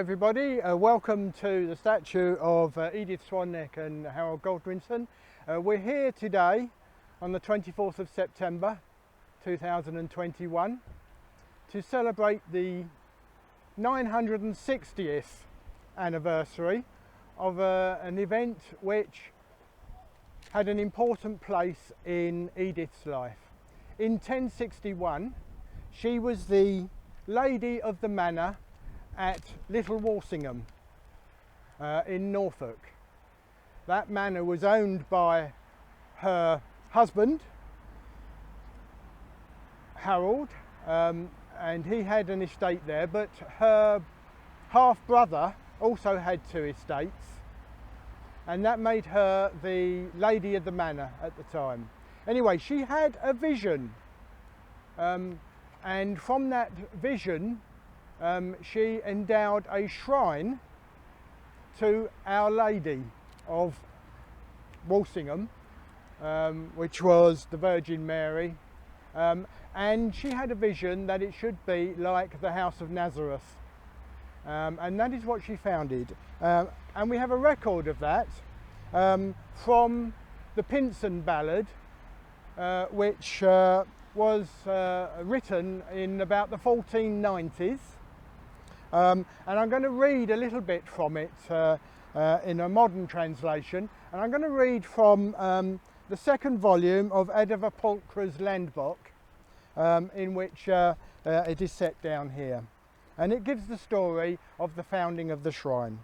everybody, welcome to the statue of Edith Swanneck and Harold Godwinson. We're here today on the 24th of September 2021 to celebrate the 960th anniversary of an event which had an important place in Edith's life. In 1061 she was the lady of the manor at Little Walsingham in Norfolk. That manor was owned by her husband Harold, and he had an estate there, but her half brother also had 2 estates, and that made her the lady of the manor at the time. Anyway, she had a vision, and from that vision she endowed a shrine to Our Lady of Walsingham, which was the Virgin Mary, and she had a vision that it should be like the house of Nazareth, and that is what she founded, and we have a record of that from the Pinson Ballad, which was written in about the 1490s. And I'm going to read a little bit from it in a modern translation, and I'm going to read from the 2nd volume of Edva Pulchra's Landbock, in which it is set down here, and it gives the story of the founding of the shrine.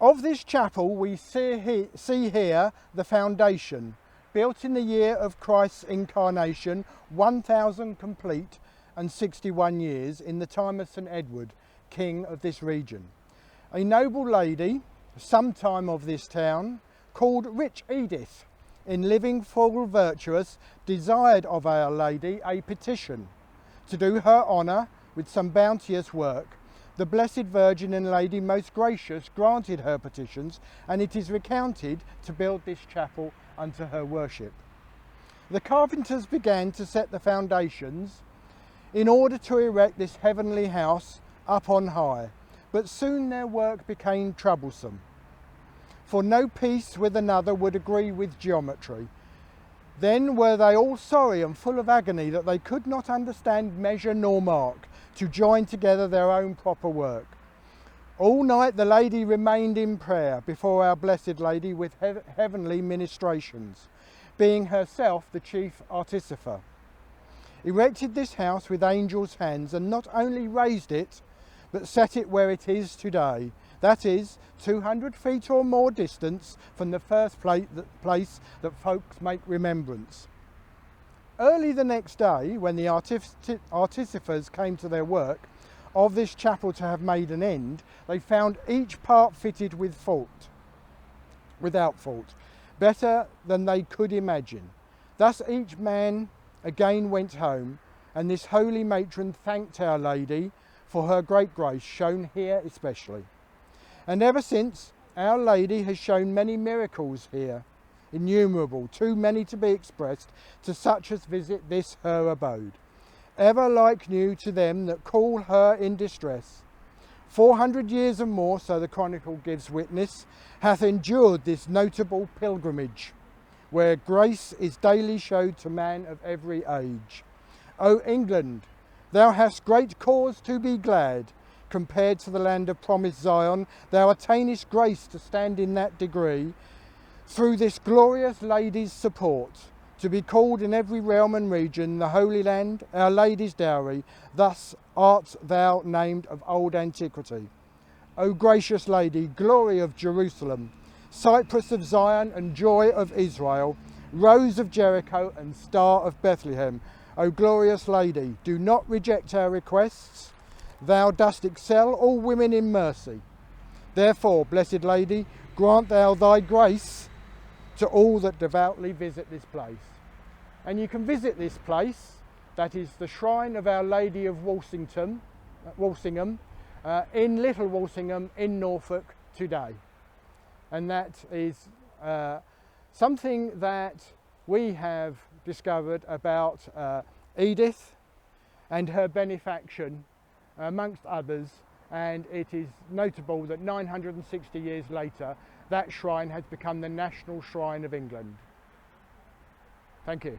Of this chapel we see here the foundation, built in the year of Christ's incarnation, 1000 complete and 61 years in the time of St Edward, king of this region. A noble lady, sometime of this town, called Rich Edith, in living full virtuous, desired of Our Lady a petition to do her honour with some bounteous work. The Blessed Virgin and Lady most gracious granted her petitions, and it is recounted to build this chapel unto her worship. The carpenters began to set the foundations in order to erect this heavenly house up on high, but soon their work became troublesome, for no piece with another would agree with geometry. Then were they all sorry and full of agony that they could not understand measure nor mark, to join together their own proper work. All night the lady remained in prayer before Our Blessed Lady with heavenly ministrations, being herself the chief artificer. Erected this house with angels' hands, and not only raised it, but set it where it is today, that is, 200 feet or more distance from the first place that folks make remembrance. Early the next day, when the artificers came to their work of this chapel to have made an end, they found each part fitted without fault, better than they could imagine. Thus each man again went home, and this holy matron thanked Our Lady for her great grace shown here especially. And ever since, Our Lady has shown many miracles here, innumerable, too many to be expressed to such as visit this her abode, ever like new to them that call her in distress. 400 years and more, so the chronicle gives witness, hath endured this notable pilgrimage, where grace is daily showed to man of every age. O England, thou hast great cause to be glad. Compared to the land of promised Zion, thou attainest grace to stand in that degree, through this glorious lady's support, to be called in every realm and region the Holy Land, Our Lady's dowry. Thus art thou named of old antiquity. O gracious Lady, glory of Jerusalem, cypress of Zion and joy of Israel, rose of Jericho and star of Bethlehem. O glorious Lady, do not reject our requests. Thou dost excel all women in mercy. Therefore, Blessed Lady, grant thou thy grace to all that devoutly visit this place. And you can visit this place, that is the shrine of Our Lady of Walsingham, in Little Walsingham in Norfolk today. And that is something that we have discovered about Edith and her benefaction, amongst others, and it is notable that 960 years later that shrine has become the national shrine of England. Thank you.